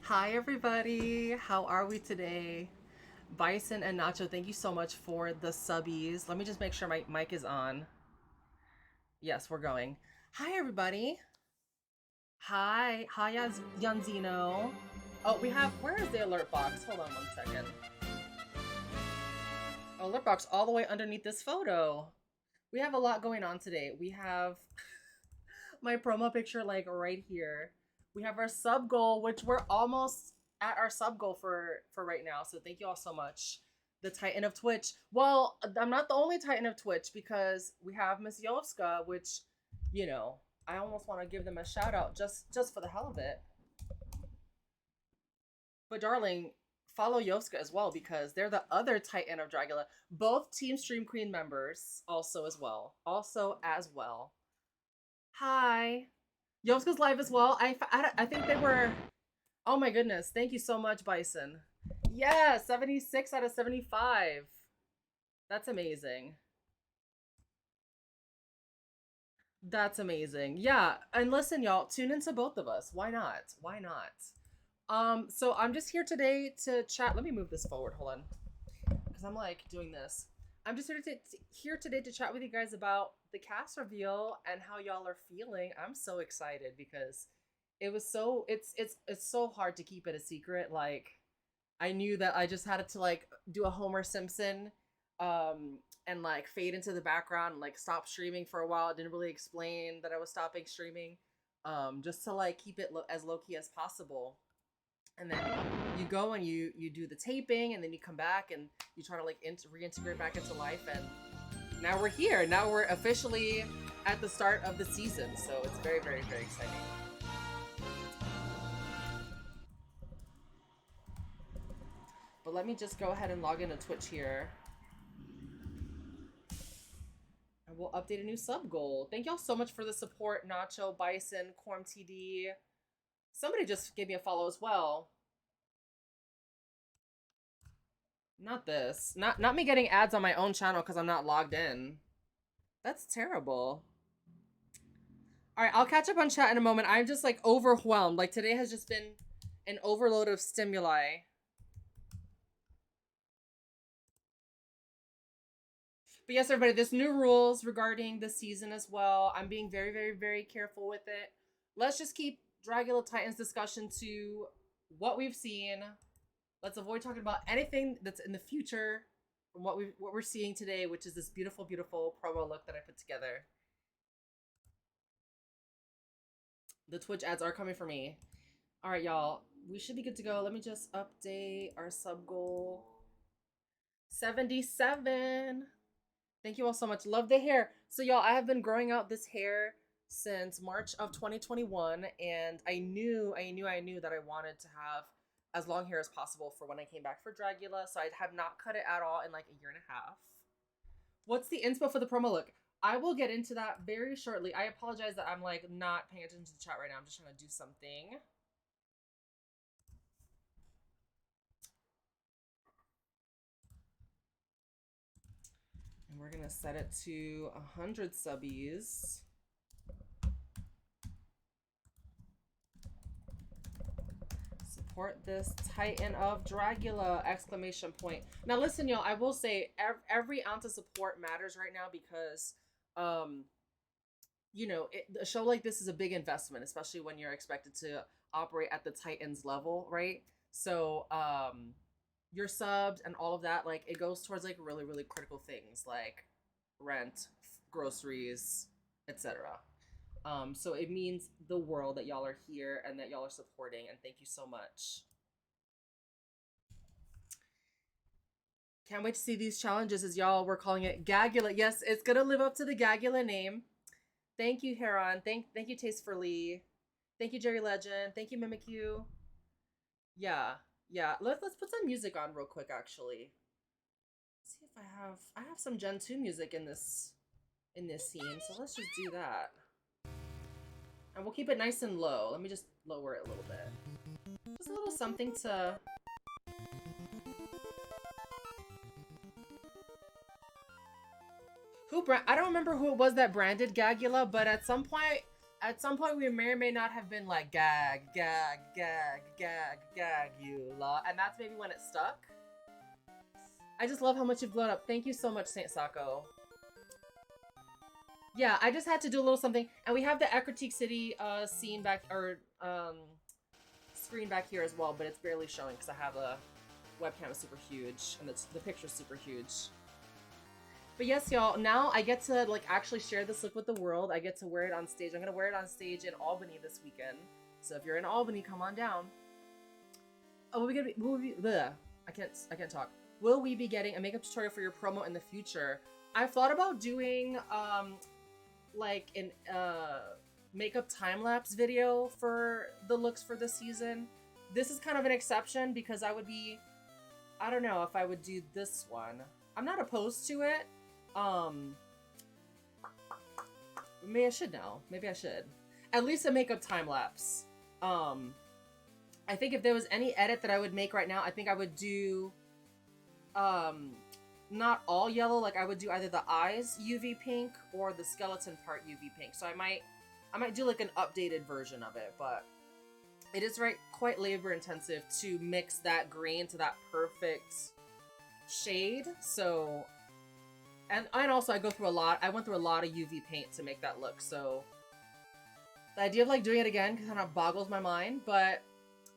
Hi, everybody. How are we today? Bison and Nacho, thank you so much for the subbies. Let me just make sure my mic is on. Yes, we're going. Hi, everybody. Hi. Hi, Yanzino. Oh, where is the alert box? Hold on 1 second. Alert box all the way underneath this photo. We have a lot going on today. We have my promo picture like right here. We have our sub goal, which we're almost at our sub goal for right now. So thank you all so much. The Titan of Twitch. Well, I'm not the only Titan of Twitch because we have Miss Yovska, which, you know, I almost want to give them a shout out just for the hell of it. But darling, follow Yovska as well because they're the other Titan of Dragula. Both Team Stream Queen members also as well. Hi. Yovska's live as well. I think they were. Oh my goodness. Thank you so much, Bison. Yeah, 76 out of 75. That's amazing. That's amazing. Yeah, and listen, y'all, tune into both of us. Why not? Why not? So I'm just here today to chat. Let me move this forward. Hold on, because I'm like doing this. I'm just here today to chat with you guys about the cast reveal and how y'all are feeling. I'm so excited because it's so hard to keep it a secret. Like I knew that I just had to like do a Homer Simpson and like fade into the background and like stop streaming for a while. I didn't really explain that I was stopping streaming just to like keep it as low key as possible. And then you go and you do the taping and then you come back and you try to like reintegrate back into life, and now we're here. Now we're officially at the start of the season, so it's very, very, very exciting. But let me just go ahead and log into Twitch here. And we'll update a new sub goal. Thank y'all so much for the support, Nacho, Bison, Corm TD. Somebody just gave me a follow as well. Not this. Not me getting ads on my own channel because I'm not logged in. That's terrible. All right, I'll catch up on chat in a moment. I'm just like overwhelmed. Like today has just been an overload of stimuli. But yes, everybody, there's new rules regarding the season as well. I'm being very, very, very careful with it. Let's just keep Dragula Titans discussion to what we've seen. Let's avoid talking about anything that's in the future from what we're seeing today, which is this beautiful, beautiful promo look that I put together. The Twitch ads are coming for me. All right, y'all. We should be good to go. Let me just update our sub goal. 77. Thank you all so much. Love the hair. So y'all, I have been growing out this hair since March of 2021, and I knew that I wanted to have as long hair as possible for when I came back for Dragula, so I have not cut it at all in like a year and a half. What's the inspo for the promo look? I will get into that very shortly. I apologize that I'm like not paying attention to the chat right now. I'm just trying to do something. And we're gonna set it to 100 subbies. Support this Titan of Dragula! Exclamation point. Now listen, y'all, I will say every ounce of support matters right now because you know, a show like this is a big investment, especially when you're expected to operate at the Titans level, right? So your subs and all of that, like it goes towards like really, really critical things like rent, groceries, etc. So it means the world that y'all are here and that y'all are supporting, and thank you so much. Can't wait to see these challenges, as y'all were calling it Gagula. Yes, it's gonna live up to the Gagula name. Thank you, Heron. Thank you, Taste for Lee. Thank you, Jerry Legend. Thank you, Mimikyu. Yeah. Yeah, let's put some music on real quick actually. Let's see if I have some Gen 2 music in this scene, so let's just do that. And we'll keep it nice and low. Let me just lower it a little bit. Just a little something to... I don't remember who it was that branded Gagula, but at some point we may or may not have been like Gagula, and that's maybe when it stuck. I just love how much you've blown up. Thank you so much, Saint Sako. Yeah, I just had to do a little something, and we have the Ekritique City scene back, or screen back here as well, but it's barely showing because I have a webcam is super huge, and the picture's super huge. But yes, y'all, now I get to like actually share this look with the world. I get to wear it on stage. I'm gonna wear it on stage in Albany this weekend. So if you're in Albany, come on down. Oh, I can't talk. Will we be getting a makeup tutorial for your promo in the future? I've thought about doing like an makeup time-lapse video for the looks for this season. This is kind of an exception because I don't know if I would do this one. I'm not opposed to it. Maybe I should now. Maybe I should. At least a makeup time-lapse. I think if there was any edit that I would make right now, I think I would do not all yellow, like I would do either the eyes UV pink or the skeleton part UV pink. So I might do like an updated version of it, but it is quite labor intensive to mix that green to that perfect shade. So and also I went through a lot of UV paint to make that look. So the idea of like doing it again kind of boggles my mind, but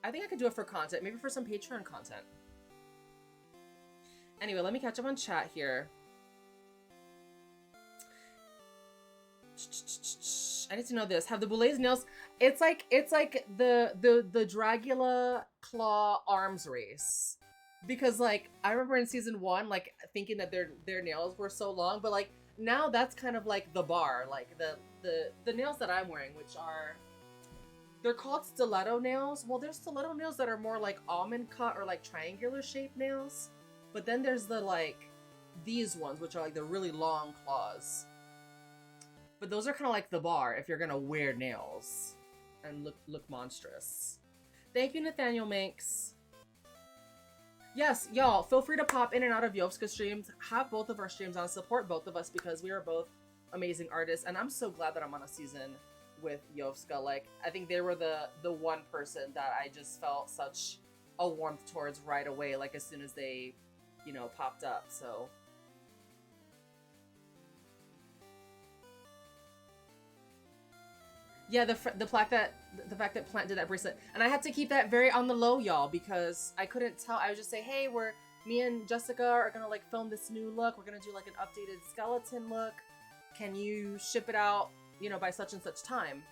I think I could do it for content, maybe for some Patreon content. Anyway, let me catch up on chat here. I need to know this. Have the Boulet's nails? It's like the Dragula claw arms race. Because like I remember in season 1 like thinking that their nails were so long, but like now that's kind of like the bar. Like the nails that I'm wearing, which they're called stiletto nails. Well, there's stiletto nails that are more like almond cut or like triangular shaped nails. But then there's the like these ones, which are like the really long claws. But those are kind of like the bar if you're gonna wear nails and look monstrous. Thank you, Nathaniel Minks. Yes, y'all, feel free to pop in and out of Yovska streams. Have both of our streams on. Support both of us because we are both amazing artists. And I'm so glad that I'm on a season with Yovska. Like, I think they were the one person that I just felt such a warmth towards right away, like as soon as they, you know, popped up. So yeah, the fact that Plant did that bracelet, and I had to keep that very on the low, y'all, because I couldn't tell. I would just say, hey, me and Jessica are gonna like film this new look. We're gonna do like an updated skeleton look. Can you ship it out, you know, by such and such time?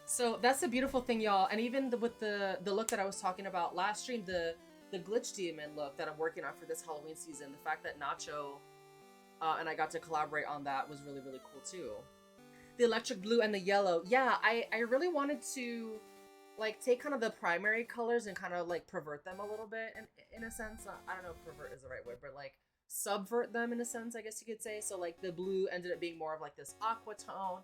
So that's the beautiful thing, y'all. And even with the look that I was talking about last stream, the glitch demon look that I'm working on for this Halloween season, the fact that Nacho and I got to collaborate on that was really, really cool too. The electric blue and the yellow. Yeah, I really wanted to like take kind of the primary colors and kind of like pervert them a little bit in a sense. I don't know if pervert is the right word, but like subvert them in a sense, I guess you could say. So like the blue ended up being more of like this aqua tone.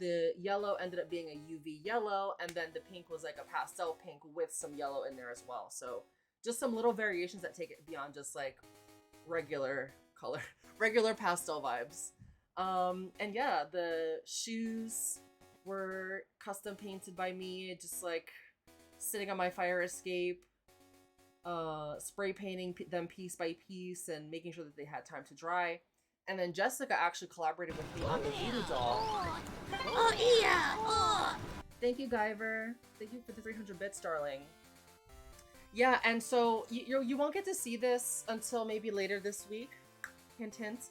The yellow ended up being a UV yellow, and then the pink was like a pastel pink with some yellow in there as well. So just some little variations that take it beyond just like regular color, regular pastel vibes. And yeah, the shoes were custom painted by me, just like sitting on my fire escape, spray painting them piece by piece and making sure that they had time to dry. And then Jessica actually collaborated with me on the voodoo doll. Oh yeah! Oh. Thank you, Guyver. Thank you for the 300 bits, darling. Yeah, and so you won't get to see this until maybe later this week. Hint, hint.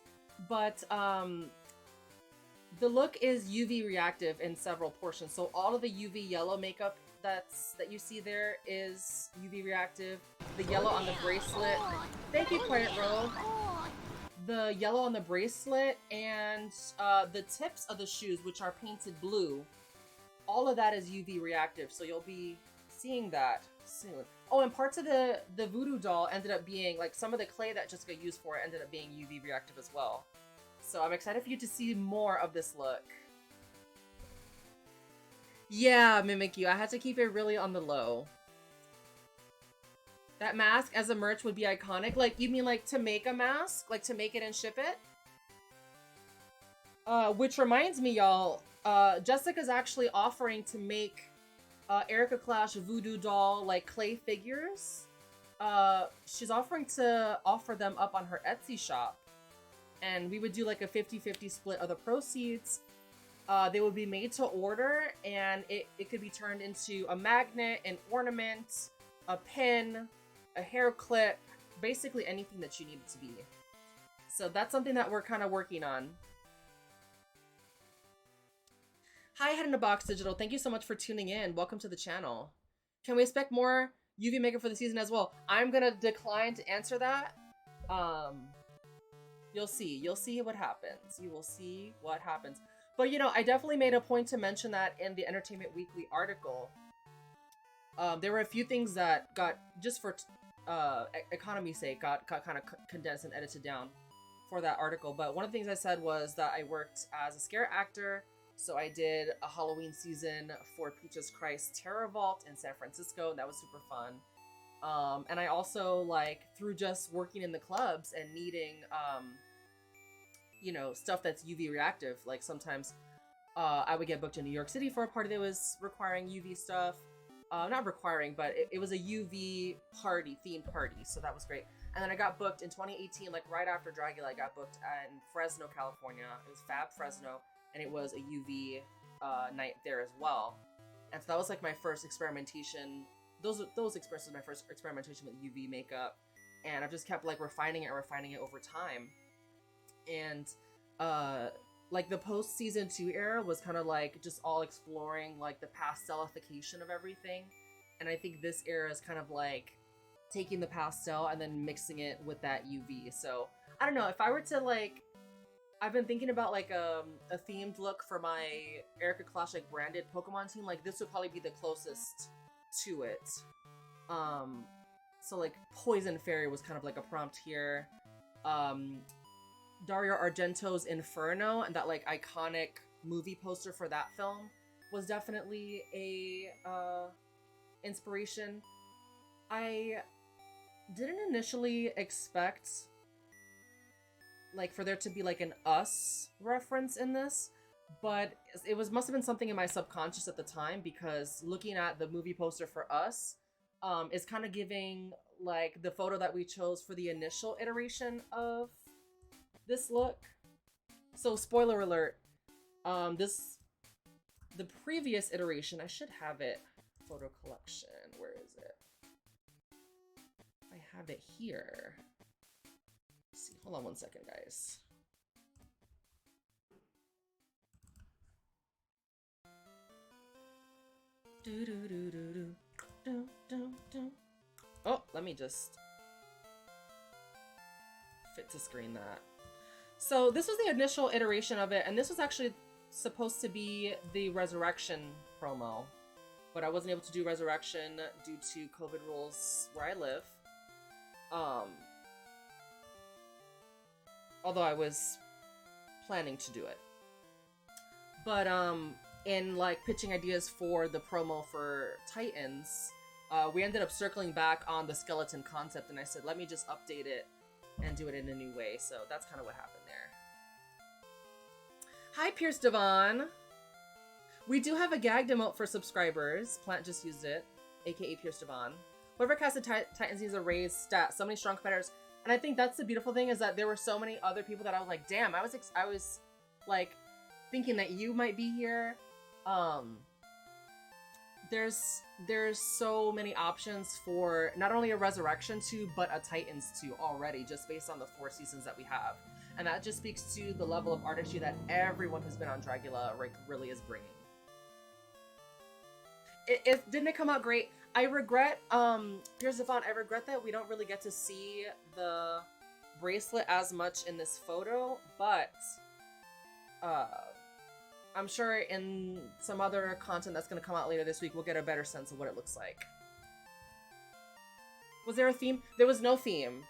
But the look is UV reactive in several portions. So all of the UV yellow makeup that you see there is UV reactive. The yellow on the bracelet. Thank you, Quiet Row. The yellow on the bracelet and the tips of the shoes, which are painted blue, all of that is UV reactive, so you'll be seeing that soon. Oh, and parts of the voodoo doll ended up being, like, some of the clay that Jessica used for it ended up being UV reactive as well. So I'm excited for you to see more of this look. Yeah, Mimikyu, I had to keep it really on the low. That mask as a merch would be iconic. Like, you mean like to make a mask? Like to make it and ship it? Which reminds me, y'all, Jessica's actually offering to make Erica Clash voodoo doll, like, clay figures. She's offering to offer them up on her Etsy shop. And we would do like a 50-50 split of the proceeds. They would be made to order, and it could be turned into a magnet, an ornament, a pin, a hair clip, basically anything that you need it to be. So that's something that we're kind of working on. Hi, Head in a Box Digital. Thank you so much for tuning in. Welcome to the channel. Can we expect more UV makeup for the season as well? I'm gonna decline to answer that. You'll see. You'll see what happens. You will see what happens. But, you know, I definitely made a point to mention that in the Entertainment Weekly article. There were a few things that got, just for economy's sake, got kind of condensed and edited down for that article. But one of the things I said was that I worked as a scare actor. So I did a Halloween season for Peaches Christ Terror Vault in San Francisco, and that was super fun. And I also, like, through just working in the clubs and needing, you know, stuff that's UV reactive, like sometimes I would get booked in New York City for a party that was requiring UV stuff. Not requiring, but it was a UV party, themed party, so that was great. And then I got booked in 2018, like right after Dragula, I got booked in Fresno, California. It was Fab Fresno. And it was a UV night there as well. And so that was like my first experimentation. Those experiences were my first experimentation with UV makeup. And I've just kept like refining it over time. And like the post season 2 era was kind of like just all exploring like the pastelification of everything. And I think this era is kind of like taking the pastel and then mixing it with that UV. So I don't know, if I were to like, I've been thinking about like a themed look for my Erica Clash like branded Pokemon team. Like this would probably be the closest to it. So like Poison Fairy was kind of like a prompt here. Dario Argento's Inferno and that like iconic movie poster for that film was definitely a inspiration. I didn't initially expect like for there to be like an Us reference in this, but it must have been something in my subconscious at the time, because looking at the movie poster for Us is kind of giving like the photo that we chose for the initial iteration of this look. So spoiler alert, the previous iteration, I should have it, photo collection, where is it? I have it here. See, hold on one second, guys. Oh, let me just fit to screen that. So this was the initial iteration of it, and this was actually supposed to be the Resurrection promo, but I wasn't able to do Resurrection due to COVID rules where I live. Although I was planning to do it. But in like pitching ideas for the promo for Titans, we ended up circling back on the skeleton concept, and I said, let me just update it and do it in a new way. So that's kind of what happened there. Hi, Pierce Devon. We do have a gag emote for subscribers. Plant just used it, aka Pierce Devon. Whoever casted Titans needs a raised stat. So many strong competitors. And I think that's the beautiful thing, is that there were so many other people that I was like, damn, I was like thinking that you might be here. There's so many options for not only a Resurrection 2, but a Titans 2 already, just based on the 4 seasons that we have. And that just speaks to the level of artistry that everyone who's been on Dragula really is bringing. Didn't it come out great? I regret, Pierce Devon, I regret that we don't really get to see the bracelet as much in this photo, but, I'm sure in some other content that's going to come out later this week, we'll get a better sense of what it looks like. Was there a theme? There was no theme.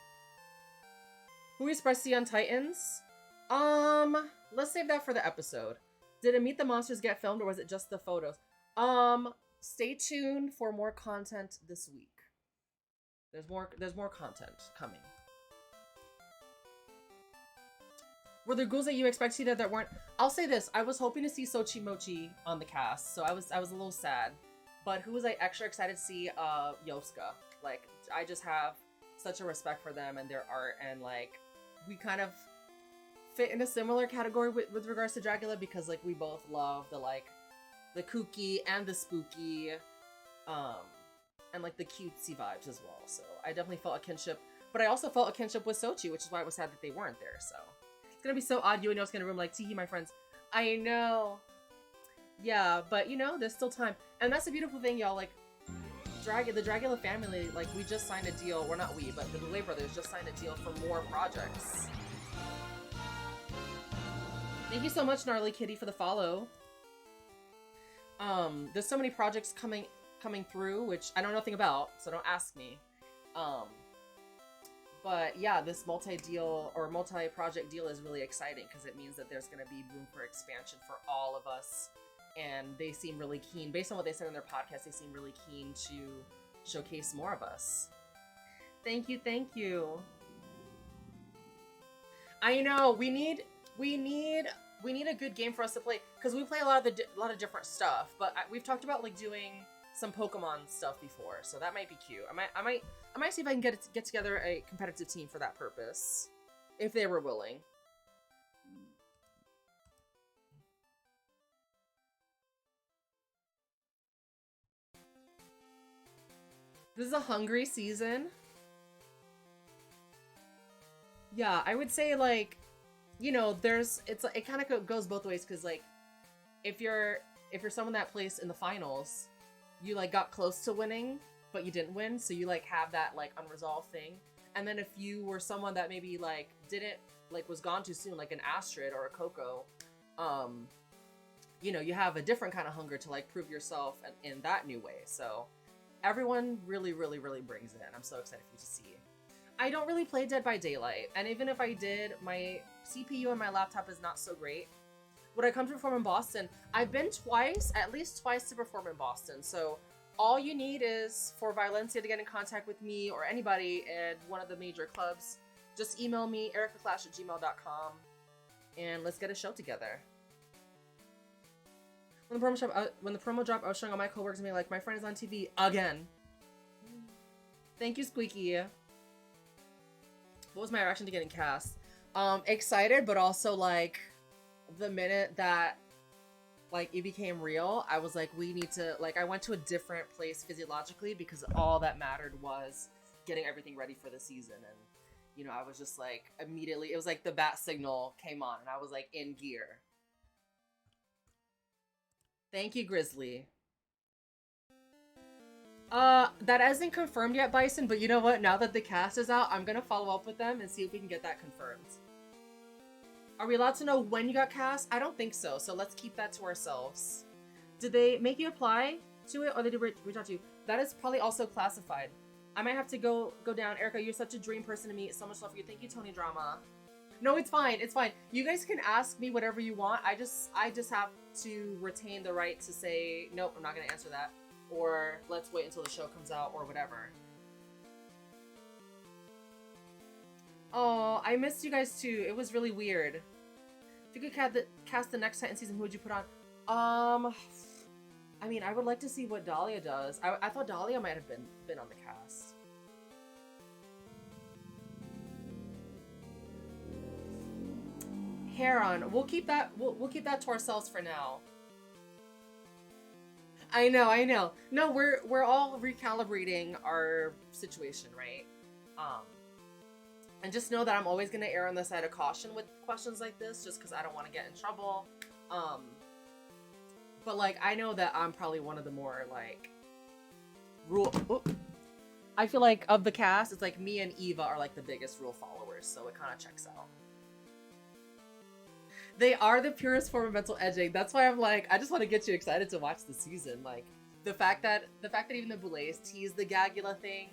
Who expressed the on Titans? Let's save that for the episode. Did it Meet the Monsters get filmed, or was it just the photos? Stay tuned for more content this week. There's more content coming. Were there ghouls that you expect to see that weren't? I'll say this: I was hoping to see Sochi Mochi on the cast, so I was a little sad. But who was I extra excited to see? Yosuka. Like, I just have such a respect for them and their art, and like, we kind of fit in a similar category with regards to Dragula, because like we both love the kooky and the spooky, and like the cutesy vibes as well. So I definitely felt a kinship, but I also felt a kinship with Sochi, which is why I was sad that they weren't there. So it's gonna be so odd. You and Yosuka in a room like, teehee, my friends. I know. Yeah, but you know, there's still time, and that's the beautiful thing, y'all. Like, the Dragula family, like, we just signed a deal. Well, not we, but the Boulet Brothers just signed a deal for more projects. Thank you so much, Gnarly Kitty, for the follow. There's so many projects coming through, which I know nothing about, so don't ask me. But yeah, this multi-deal or multi-project deal is really exciting, because it means that there's going to be room for expansion for all of us. And they seem really keen, based on what they said in their podcast, they seem really keen to showcase more of us. Thank you, thank you. I know, we need a good game for us to play, because we play a lot of different stuff, but we've talked about like doing some Pokemon stuff before, so that might be cute. I might see if I can get together a competitive team for that purpose, if they were willing. This is a hungry season. Yeah, I would say, like, you know, it kind of goes both ways, because like, if you're someone that placed in the finals, you like got close to winning, but you didn't win, so you like have that like unresolved thing. And then if you were someone that maybe like didn't, like, was gone too soon, like an Astrid or a Coco, you know, you have a different kind of hunger to like prove yourself in that new way. So everyone really, really, really brings it in. I'm so excited for you to see. I don't really play Dead by Daylight, and even if I did, my CPU and my laptop is not so great. Would I come to perform in Boston? I've been at least twice to perform in Boston, so all you need is for Violencia to get in contact with me or anybody at one of the major clubs. Just email me, ericaclash@gmail.com, and let's get a show together. When the promo dropped, I was showing all my coworkers me like, my friend is on TV again. Thank you, Squeaky. What was my reaction to getting cast? Excited, but also like the minute that like it became real, I was like, we need to, like, I went to a different place physiologically, because all that mattered was getting everything ready for the season. And you know, I was just like, immediately, it was like the bat signal came on and I was like in gear. Thank you, Grizzly. That hasn't confirmed yet, Bison, but you know what? Now that the cast is out, I'm gonna follow up with them and see if we can get that confirmed. Are we allowed to know when you got cast? I don't think so, so let's keep that to ourselves. Did they make you apply to it, or did they reach out to you? That is probably also classified. I might have to go down. Erica, you're such a dream person to meet. So much love for you. Thank you, Tony Drama. No, it's fine. It's fine. You guys can ask me whatever you want. I just have to retain the right to say, nope, I'm not gonna answer that. Or let's wait until the show comes out, or whatever. Oh, I missed you guys too. It was really weird. If you could cast the next Titan season, who would you put on? I mean, I would like to see what Dahlia does. I thought Dahlia might have been on the cast. Heron. We'll keep that to ourselves for now. I know. No, we're all recalibrating our situation, right? And just know that I'm always gonna err on the side of caution with questions like this, just because I don't want to get in trouble. But like, I know that I'm probably one of the more like I feel like of the cast, it's like me and Eva are like the biggest rule followers, so it kind of checks out. They are the purest form of mental edging. That's why I'm like, I just want to get you excited to watch the season. Like the fact that even the Boulets tease the Gagula thing,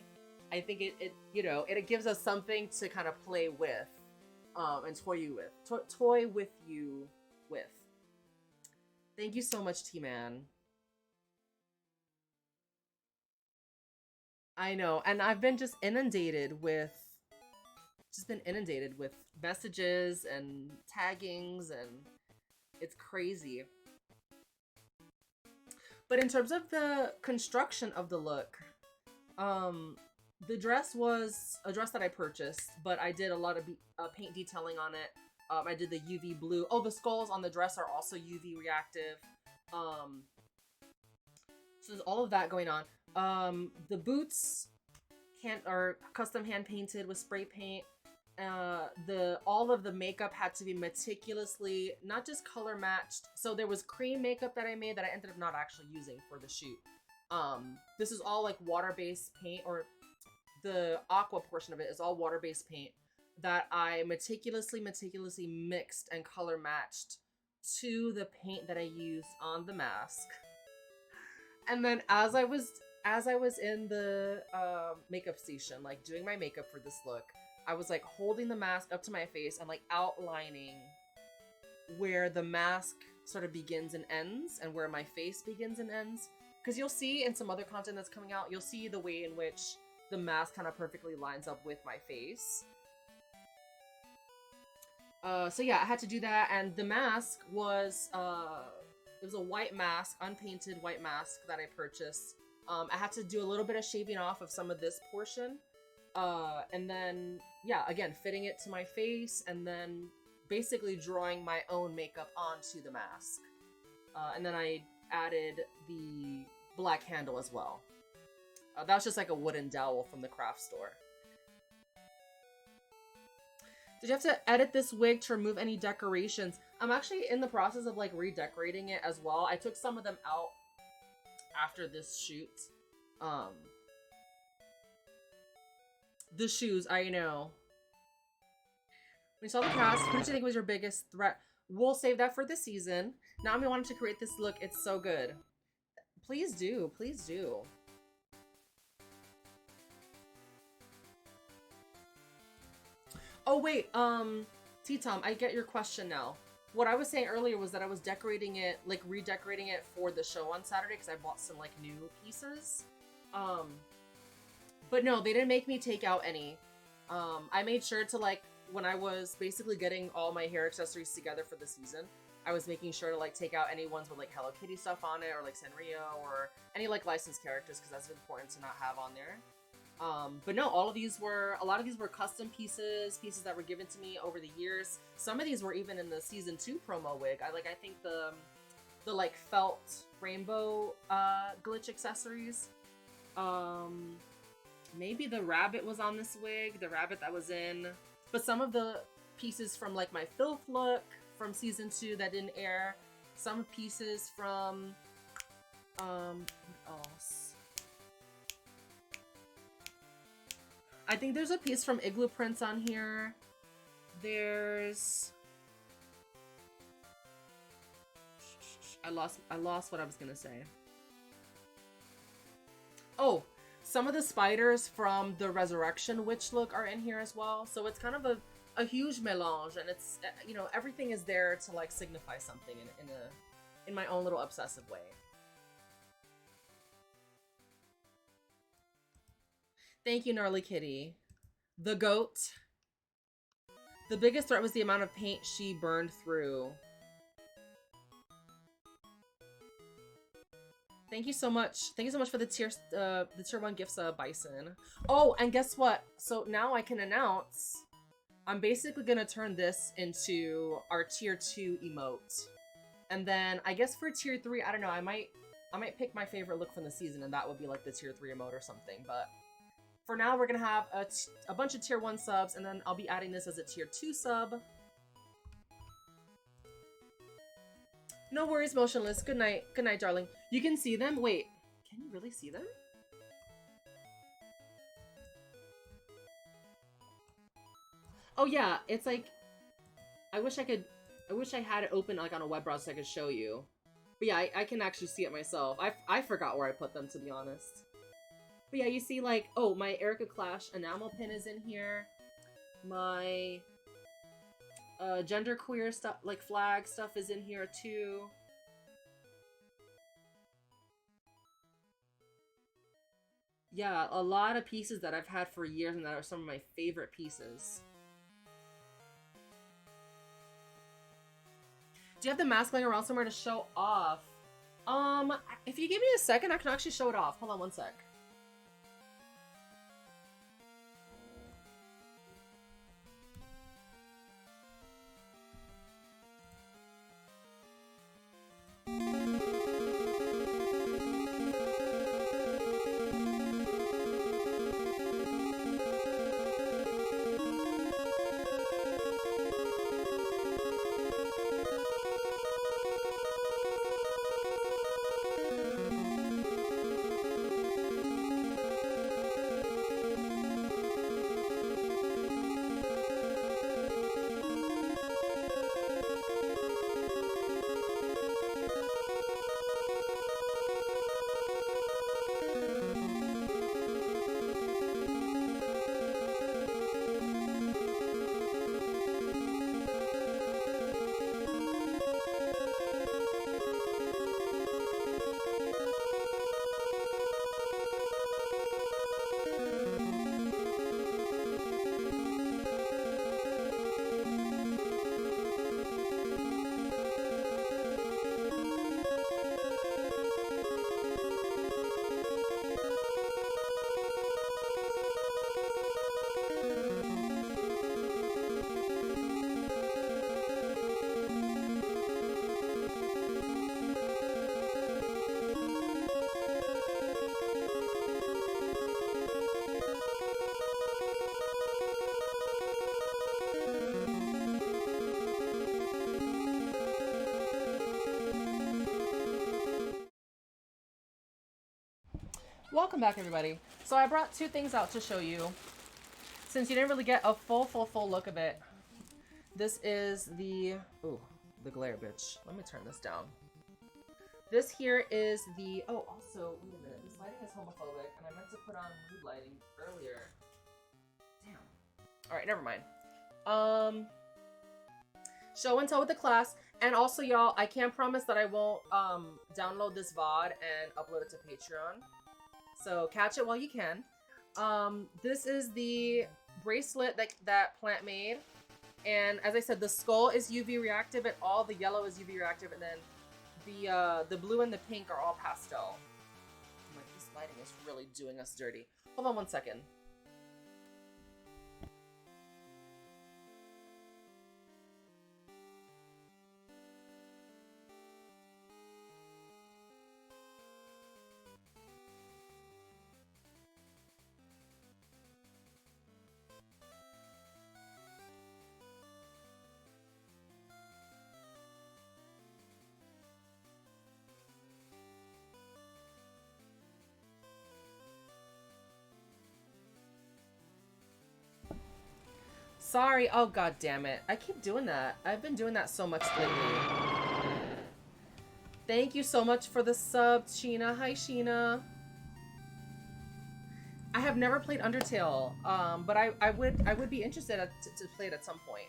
I think it gives us something to kind of play with, and toy with you with. Thank you so much, T-Man. I know, and I've been just inundated with messages and taggings, and it's crazy. But in terms of the construction of the look, um, the dress was a dress that I purchased, but I did a lot of paint detailing on it. I did the UV blue. Oh, the skulls on the dress are also UV reactive. Um, so there's all of that going on. The boots are custom hand painted with spray paint. The all of the makeup had to be meticulously not just color matched. So there was cream makeup that I made that I ended up not actually using for the shoot. This is all like water-based paint, or the aqua portion of it is all water-based paint that I meticulously mixed and color matched to the paint that I used on the mask. And then as I was in the makeup station, like doing my makeup for this look, I was like holding the mask up to my face and like outlining where the mask sort of begins and ends, and where my face begins and ends. Because you'll see in some other content that's coming out, you'll see the way in which the mask kind of perfectly lines up with my face. So yeah, I had to do that, and the mask was it was a white mask, unpainted white mask that I purchased. I had to do a little bit of shaving off of some of this portion, and then yeah, again fitting it to my face, and then basically drawing my own makeup onto the mask, and then I added the black handle as well. That was just like a wooden dowel from the craft store. Did you have to edit this wig to remove any decorations? I'm actually in the process of like redecorating it as well. I took some of them out after this shoot. The shoes, I know. When you saw the cast, who did you think was your biggest threat? We'll save that for the season. Now I wanted to create this look. It's so good. Please do. Please do. Oh wait, T-Tom, I get your question now. What I was saying earlier was that I was decorating it, like redecorating it for the show on Saturday because I bought some like new pieces. But no, they didn't make me take out any. I made sure to like, when I was basically getting all my hair accessories together for the season, I was making sure to like take out any ones with like Hello Kitty stuff on it, or like Sanrio, or any like licensed characters, because that's important to not have on there. But no, a lot of these were custom pieces that were given to me over the years. Some of these were even in the season 2 promo wig. I think the like felt rainbow glitch accessories. Maybe the rabbit was on this wig, the rabbit that was in. But some of the pieces from like my filth look from season 2 that didn't air. Some pieces from what else? I think there's a piece from Igloo Prince on here. There's... I lost what I was gonna say. Oh, some of the spiders from the Resurrection Witch look are in here as well. So it's kind of a huge melange, and it's, you know, everything is there to like signify something in my own little obsessive way. Thank you, Gnarly Kitty. The goat. The biggest threat was the amount of paint she burned through. Thank you so much. Thank you so much for the tier 1 gifts, Bison. Oh, and guess what? So now I can announce I'm basically gonna turn this into our tier 2 emote. And then I guess for tier 3, I don't know, I might pick my favorite look from the season, and that would be like the tier 3 emote or something, but for now, we're gonna have a bunch of tier 1 subs, and then I'll be adding this as a tier 2 sub. No worries, Motionless. Good night. Good night, darling. You can see them? Wait, can you really see them? Oh yeah, it's like, I wish I could I wish I had it open like on a web browser so I could show you. But yeah, I can actually see it myself. I forgot where I put them, to be honest. But yeah, you see like, oh, my Erica Clash enamel pin is in here. My genderqueer stuff, like flag stuff is in here too. Yeah, a lot of pieces that I've had for years and that are some of my favorite pieces. Do you have the mask laying around somewhere to show off? If you give me a second, I can actually show it off. Hold on one sec. Welcome back, everybody. So I brought two things out to show you. Since you didn't really get a full look of it. This is the... Ooh, the glare, bitch. Let me turn this down. This here is the... Oh, also, wait a minute. This lighting is homophobic, and I meant to put on mood lighting earlier. Damn. Alright, never mind. Show and tell with the class. And also, y'all, I can't promise that I won't download this VOD and upload it to Patreon. So catch it while you can. This is the bracelet that Plant made. And as I said, the skull is UV reactive and all the yellow is UV reactive. And then the blue and the pink are all pastel. I'm like, this lighting is really doing us dirty. Hold on one second. Sorry. Oh, god damn it. I keep doing that. I've been doing that so much lately. Thank you so much for the sub, Sheena. Hi, Sheena. I have never played Undertale, but I would be interested to play it at some point.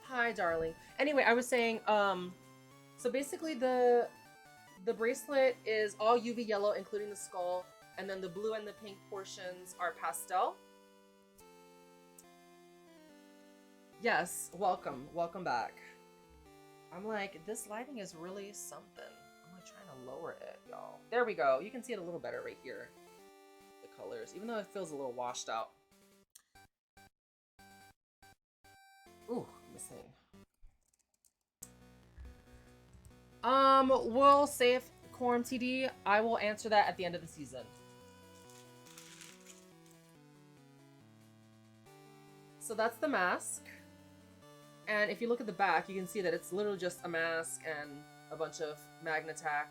Hi, darling. Anyway, I was saying, so basically the bracelet is all UV yellow, including the skull. And then the blue and the pink portions are pastel. Yes, welcome. Welcome back. I'm like, this lighting is really something. I'm like trying to lower it, y'all. There we go. You can see it a little better right here. The colors, even though it feels a little washed out. Ooh, missing. We'll save Quorum TD. I will answer that at the end of the season. So that's the mask. And if you look at the back, you can see that it's literally just a mask and a bunch of Magnatac.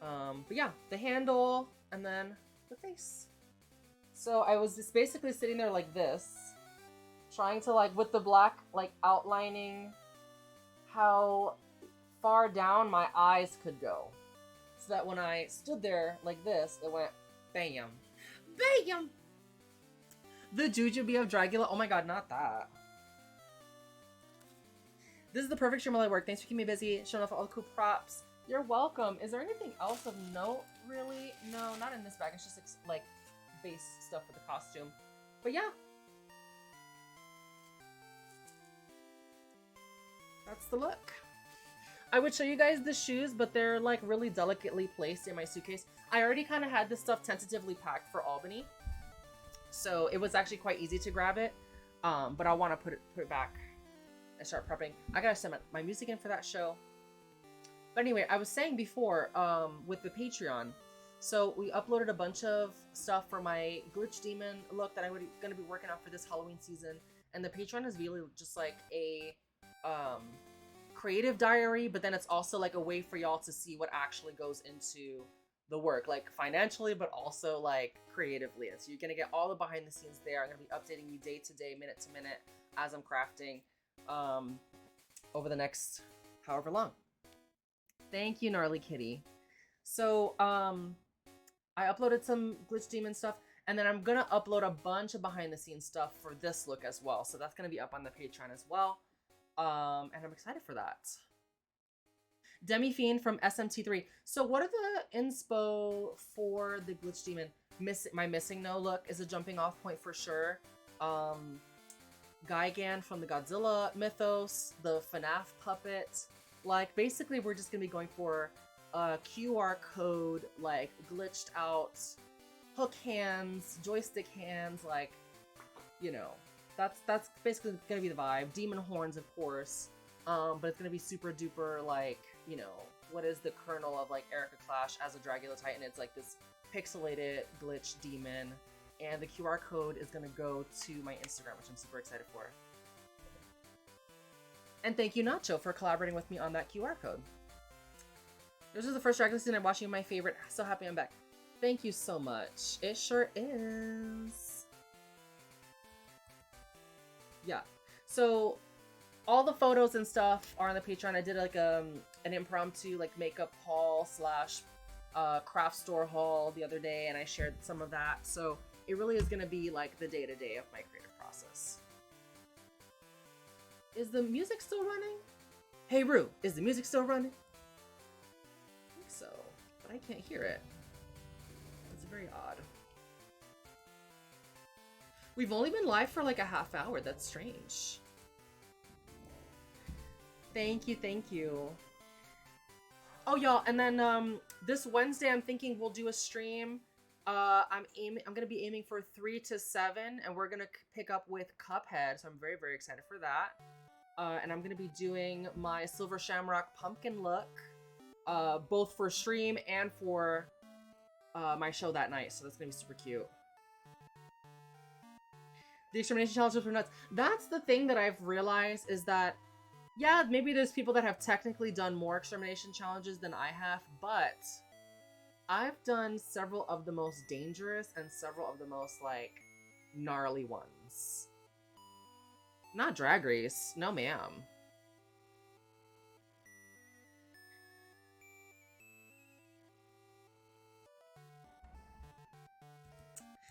But yeah, the handle and then the face. So I was just basically sitting there like this, trying to like, with the black, like outlining how far down my eyes could go. So that when I stood there like this, it went bam. Bam! The Jujubee of Dragula. Oh my god, not that. This is the perfect stream while I work. Thanks for keeping me busy, showing off all the cool props. You're welcome. Is there anything else of note, really? No, not in this bag. It's just like base stuff for the costume. But yeah. That's the look. I would show you guys the shoes, but they're like really delicately placed in my suitcase. I already kind of had this stuff tentatively packed for Albany. So it was actually quite easy to grab it. But I want to put it back and start prepping. I gotta send my music in for that show. But anyway, I was saying before, with the Patreon, so we uploaded a bunch of stuff for my Glitch Demon look that I'm gonna be working on for this Halloween season. And the Patreon is really just like a creative diary, but then it's also like a way for y'all to see what actually goes into the work, like financially, but also like creatively. And so you're gonna get all the behind the scenes there. I'm gonna be updating you day to day, minute to minute as I'm crafting over the next however long. Thank you, Gnarly Kitty. So I uploaded some Glitch Demon stuff, and then I'm gonna upload a bunch of behind the scenes stuff for this look as well. So that's gonna be up on the Patreon as well. And I'm excited for that. Demi Fiend from SMT3. So what are the inspo for the Glitch Demon? My Missing No look is a jumping off point for sure. Gigan from the Godzilla mythos, the FNAF puppet. Like, basically, we're just gonna be going for a QR code, like, glitched out hook hands, joystick hands, like, you know, that's basically gonna be the vibe. Demon horns, of course, but it's gonna be super duper, like, you know, what is the kernel of, like, Erica Clash as a Dragula Titan? It's like this pixelated glitch demon, and the QR code is gonna go to my Instagram, which I'm super excited for. And thank you, Nacho, for collaborating with me on that QR code. This is the first Dragula season I'm watching, my favorite. So happy I'm back. Thank you so much. It sure is. Yeah. So all the photos and stuff are on the Patreon. I did like an impromptu like makeup haul slash craft store haul the other day, and I shared some of that. So it really is going to be like the day-to-day of my creative process. Is the music still running? Hey Rue, is the music still running? I think so, but I can't hear it. It's very odd. We've only been live for like a half hour. That's strange. Thank you, thank you. Oh y'all, and then this Wednesday I'm thinking we'll do a stream. I'm gonna be aiming for 3 to 7, and we're gonna pick up with Cuphead, so I'm very, very excited for that. And I'm gonna be doing my Silver Shamrock pumpkin look, both for stream and for my show that night, so that's gonna be super cute. The extermination challenges were nuts. That's the thing that I've realized is that, yeah, maybe there's people that have technically done more extermination challenges than I have, but I've done several of the most dangerous and several of the most, like, gnarly ones. Not Drag Race. No, ma'am.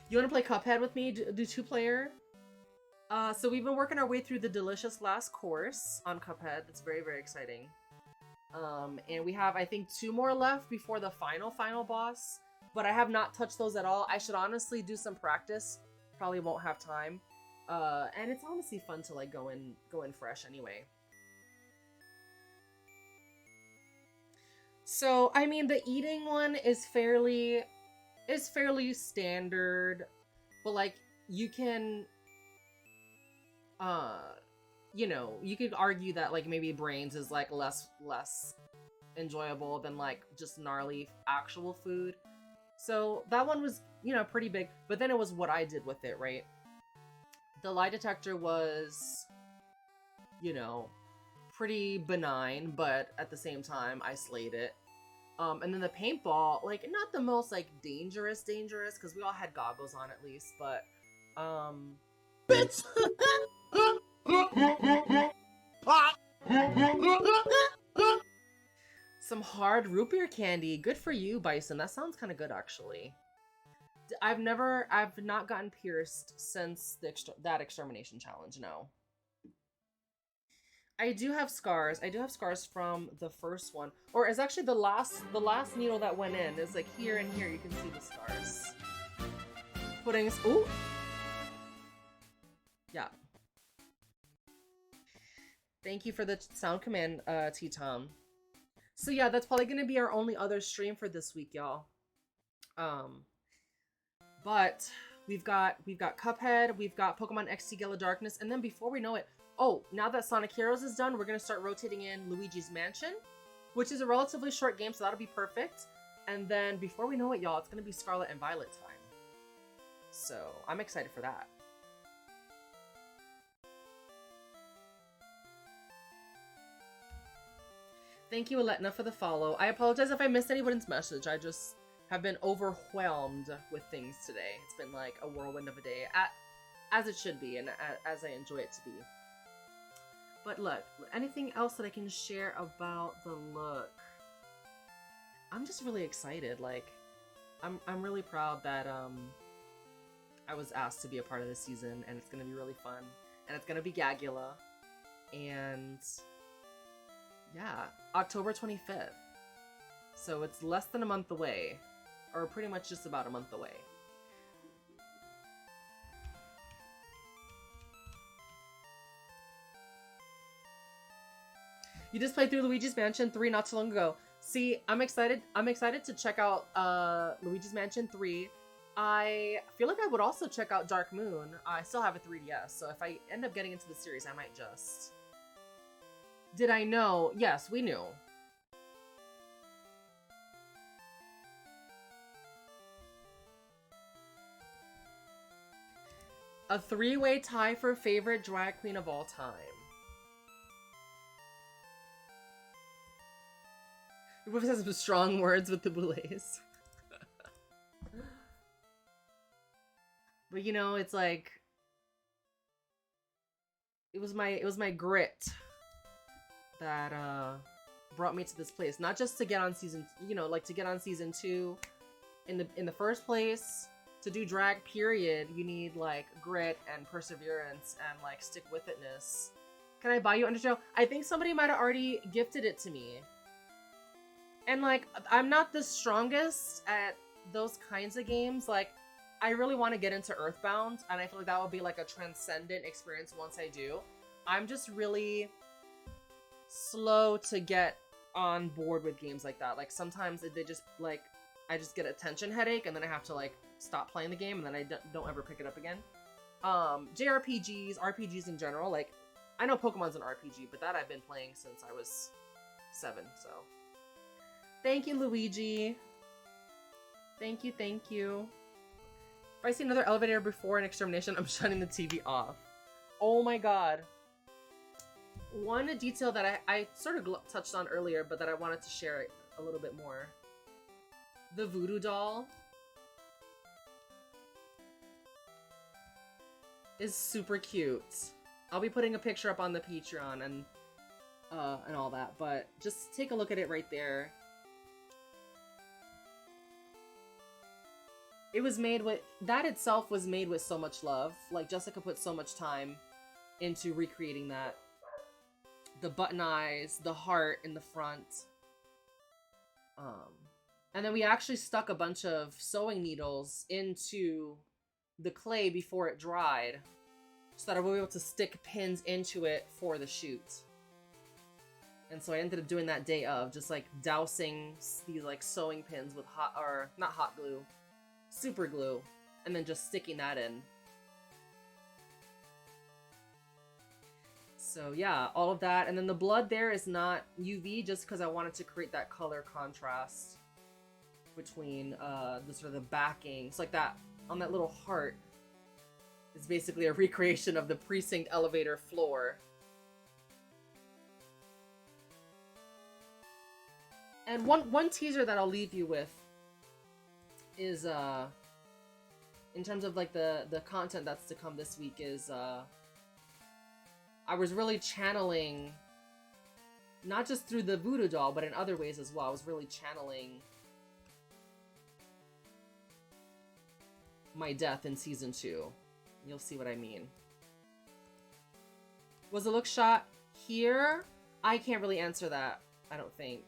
You want to play Cuphead with me? Do 2-player? So we've been working our way through the delicious last course on Cuphead. That's very, very exciting. And we have, I think, 2 more left before the final boss, but I have not touched those at all. I should honestly do some practice. Probably won't have time. And it's honestly fun to like go in fresh anyway. So, I mean, the eating one is fairly standard, but like you can you know, you could argue that like maybe brains is like less enjoyable than like just gnarly actual food. So that one was, you know, pretty big, but then it was what I did with it, right? The lie detector was, you know, pretty benign, but at the same time I slayed it. And then the paintball, like not the most like dangerous, because we all had goggles on at least, but Bitch. some hard root beer candy. Good for you, Bison. That sounds kind of good actually. I've not gotten pierced since that extermination challenge. No. I do have scars. I do have scars from the first one, or it's actually the last needle that went in. Is like here and here. You can see the scars. Ooh. Yeah. Thank you for the sound command, T-Tom. So yeah, that's probably gonna be our only other stream for this week, y'all. But we've got Cuphead, we've got Pokemon XD Gala Darkness, and then before we know it, oh, now that Sonic Heroes is done, we're gonna start rotating in Luigi's Mansion, which is a relatively short game, so that'll be perfect. And then before we know it, y'all, it's gonna be Scarlet and Violet time. So I'm excited for that. Thank you, Aletna, for the follow. I apologize if I missed anyone's message. I just have been overwhelmed with things today. It's been like a whirlwind of a day, as it should be, and as I enjoy it to be. But look, anything else that I can share about the look? I'm just really excited. Like, I'm really proud that I was asked to be a part of this season, and it's gonna be really fun, and it's gonna be Gagula, and yeah, October 25th. So it's less than a month away, or pretty much just about a month away. You just played through Luigi's Mansion 3 not too long ago. See, I'm excited to check out Luigi's Mansion 3. I feel like I would also check out Dark Moon. I still have a 3DS, so if I end up getting into the series, I might just... Did I know? Yes, we knew. A 3-way tie for favorite drag queen of all time. Wolf has some strong words with the Boulets. But you know, it's like it was my grit that brought me to this place. Not just to get on season, you know, like to get on season 2 in the first place. To do drag, period, you need like grit and perseverance and like stick with itness. Can I buy you Undertale? I think somebody might have already gifted it to me. And like, I'm not the strongest at those kinds of games. Like, I really want to get into Earthbound, and I feel like that would be like a transcendent experience once I do. I'm just really slow to get on board with games like that. Like, sometimes they just like, I just get a tension headache, and then I have to like stop playing the game, and then I don't ever pick it up again. JRPGs, RPGs in general, like, I know Pokemon's an RPG, but that I've been playing since I was 7, so. Thank you, Luigi. Thank you, thank you. If I see another elevator before an extermination, I'm shutting the TV off. Oh my god. One detail that I sort of touched on earlier, but that I wanted to share a little bit more. The voodoo doll is super cute. I'll be putting a picture up on the Patreon and all that, but just take a look at it right there. It was made with, that itself was made with so much love. Like, Jessica put so much time into recreating that. The button eyes, the heart in the front. And then we actually stuck a bunch of sewing needles into the clay before it dried, so that I would be able to stick pins into it for the shoot. And so I ended up doing that day of, just like dousing these like sewing pins with not hot glue, super glue, and then just sticking that in. So yeah, all of that. And then the blood there is not UV, just because I wanted to create that color contrast between the sort of the backing. So like that, on that little heart, is basically a recreation of the precinct elevator floor. And one teaser that I'll leave you with is in terms of like the content that's to come this week is I was really channeling, not just through the voodoo doll, but in other ways as well. I was really channeling my death in season 2. You'll see what I mean. Was the look shot here? I can't really answer that, I don't think.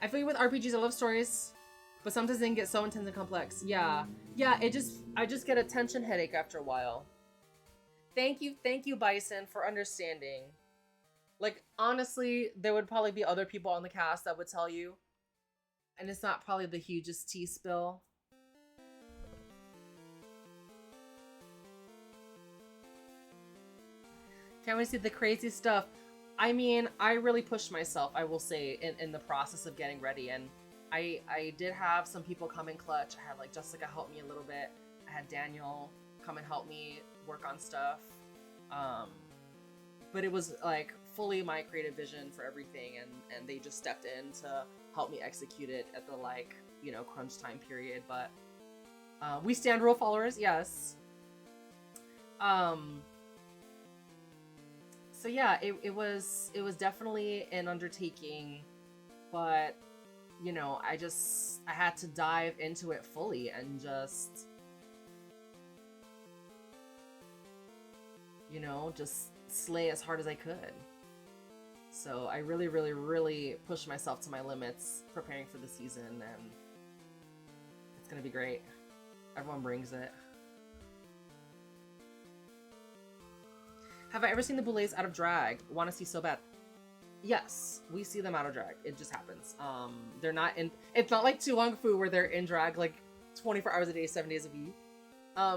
I feel with RPGs, I love stories, but sometimes they can get so intense and complex. Yeah, I just get a tension headache after a while. Thank you, Bison, for understanding. Like, honestly, there would probably be other people on the cast that would tell you, and it's not probably the hugest tea spill. Can't wait to see the crazy stuff. I mean, I really pushed myself, I will say, in the process of getting ready, and I did have some people come in clutch. I had like Jessica help me a little bit. I had Daniel come and help me work on stuff. But it was like fully my creative vision for everything, and they just stepped in to help me execute it at the like, you know, crunch time period. But we stand rule followers, yes. So yeah, it was definitely an undertaking, but you know, I had to dive into it fully and just, you know, just slay as hard as I could. So I really, really, really pushed myself to my limits preparing for the season, and it's gonna be great. Everyone brings it. Have I ever seen the Boulets out of drag? Want to see so bad. Yes, we see them out of drag. It just happens. They're not in. It's not like Tu Wong Fu where they're in drag like 24 hours a day, 7 days a week.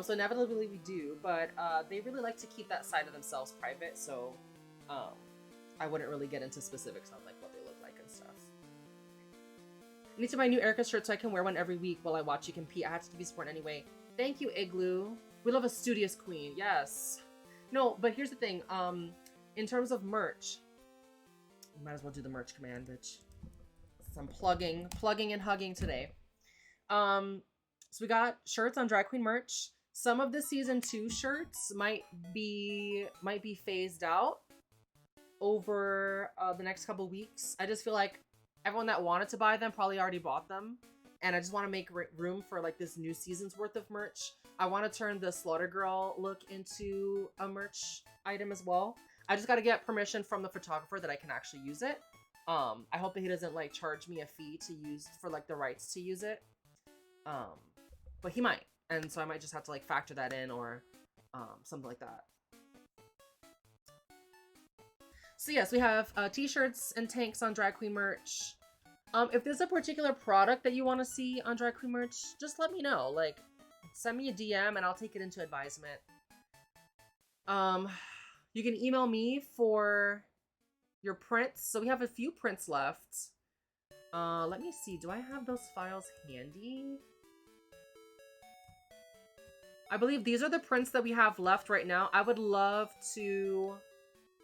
So inevitably we do, but they really like to keep that side of themselves private. So I wouldn't really get into specifics on like what they look like and stuff. I need to buy a new Erica shirt so I can wear one every week while I watch you compete. I have to be support anyway. Thank you, Igloo. We love a studious queen. Yes. No, but here's the thing. In terms of merch, we might as well do the merch command, bitch. So I'm plugging and hugging today. So we got shirts on Drag Queen merch. Some of the season 2 shirts might be phased out over the next couple weeks. I just feel like everyone that wanted to buy them probably already bought them, and I just want to make room for like this new season's worth of merch. I want to turn the Slaughter Girl look into a merch item as well. I just got to get permission from the photographer that I can actually use it. I hope that he doesn't like charge me a fee to use for like the rights to use it. But he might, and so I might just have to like factor that in or something like that. So yes, we have t-shirts and tanks on Drag Queen merch. If there's a particular product that you want to see on Drag Queen merch, just let me know. Like, send me a DM and I'll take it into advisement. You can email me for your prints. So we have a few prints left. Let me see. Do I have those files handy? I believe these are the prints that we have left right now. I would love to...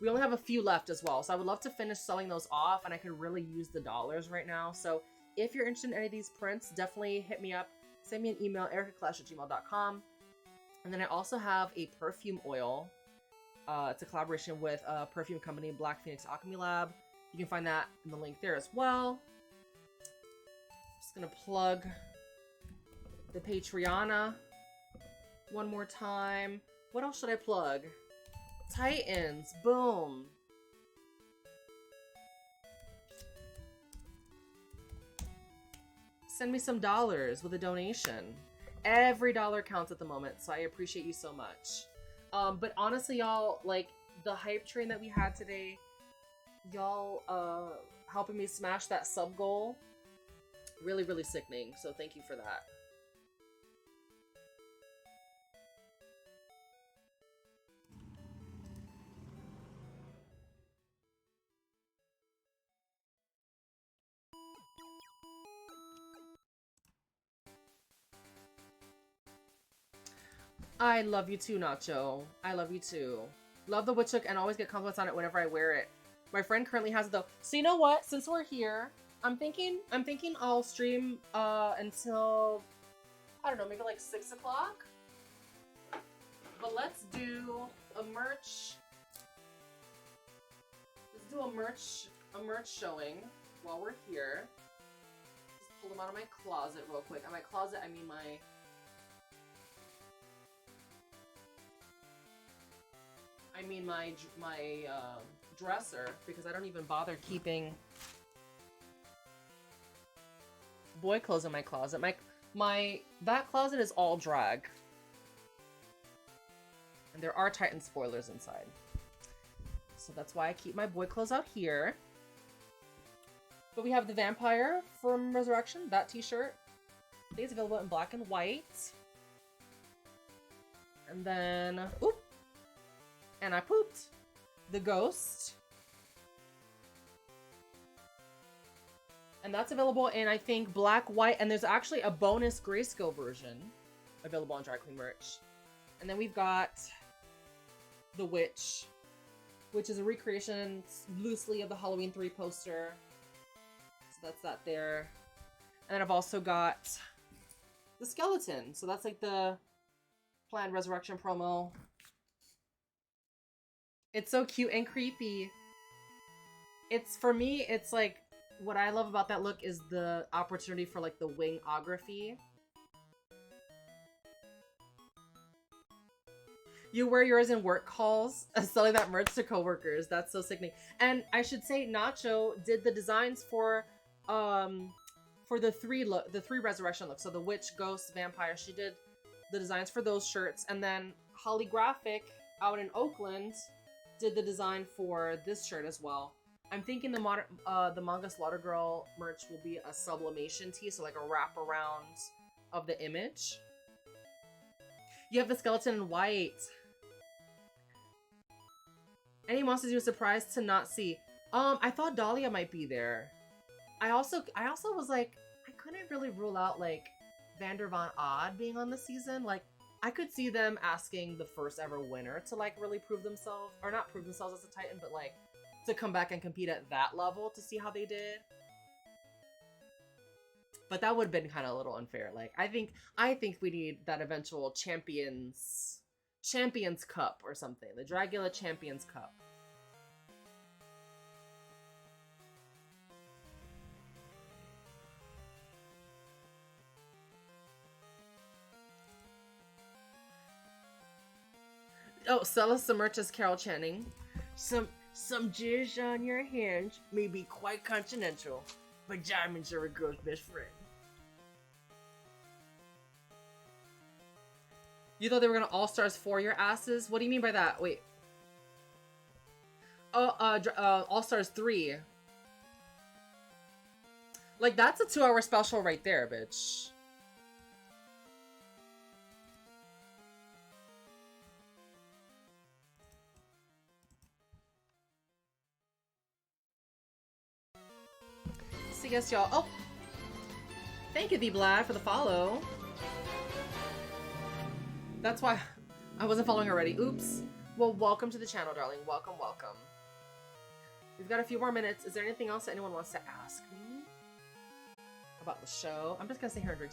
We only have a few left as well, so I would love to finish selling those off, and I could really use the dollars right now. So if you're interested in any of these prints, definitely hit me up. Send me an email, ericaclash@gmail.com. And then I also have a perfume oil. It's a collaboration with a perfume company, Black Phoenix Alchemy Lab. You can find that in the link there as well. Just gonna plug the Patreon one more time. What else should I plug? Titans, boom. Send me some dollars with a donation. Every dollar counts at the moment, so I appreciate you so much. But honestly, y'all, like, the hype train that we had today, y'all helping me smash that sub goal, really, really sickening. So thank you for that. I love you too, Nacho. I love you too. Love the witch look and always get compliments on it whenever I wear it. My friend currently has it though. So you know what? Since we're here, I'm thinking I'll stream until, I don't know, maybe like 6 o'clock. But let's do a merch. Let's do a merch showing while we're here. Just pull them out of my closet real quick. And my closet, I mean my dresser, because I don't even bother keeping boy clothes in my closet. That closet is all drag. And there are Titan spoilers inside. So that's why I keep my boy clothes out here. But we have the vampire from Resurrection, that t-shirt. I think it's available in black and white. And then, oop! And I pooped. The ghost. And that's available in, I think, black, white, and there's actually a bonus grayscale version available on Drag Queen merch. And then we've got the Witch, which is a recreation loosely of the Halloween 3 poster. So that's that there. And then I've also got the skeleton. So that's like the planned Resurrection promo. It's so cute and creepy. For me, it's like, what I love about that look is the opportunity for like the wingography. You wear yours in work calls, selling that merch to coworkers. That's so sickening. And I should say, Nacho did the designs for the three Resurrection looks. So the Witch, Ghost, Vampire. She did the designs for those shirts, and then Holographic out in Oakland did the design for this shirt as well. I'm thinking the manga Slaughter Girl merch will be a sublimation tee, so like a wraparound of the image. You have the skeleton in white. Any monsters you were surprised to not see? I thought Dahlia might be there. I also was like, I couldn't really rule out like Vander Von Odd being on the season. Like, I could see them asking the first ever winner to like really prove themselves, or not prove themselves as a Titan, but like to come back and compete at that level to see how they did. But that would have been kind of a little unfair. Like, I think we need that eventual Champions Cup or something. The Dragula Champions Cup. Oh, sell us some merch as Carol Channing. Some jizz on your hands may be quite continental, but diamonds are a girl's best friend. You thought they were gonna All-Stars 4 your asses? What do you mean by that? Wait. Oh, All-Stars 3. Like, that's a 2-hour special right there, bitch. So yes, y'all. Oh! Thank you, V-Blad, for the follow. That's why I wasn't following already. Oops. Well, welcome to the channel, darling. Welcome, welcome. We've got a few more minutes. Is there anything else that anyone wants to ask me about the show? I'm just gonna sit here and drink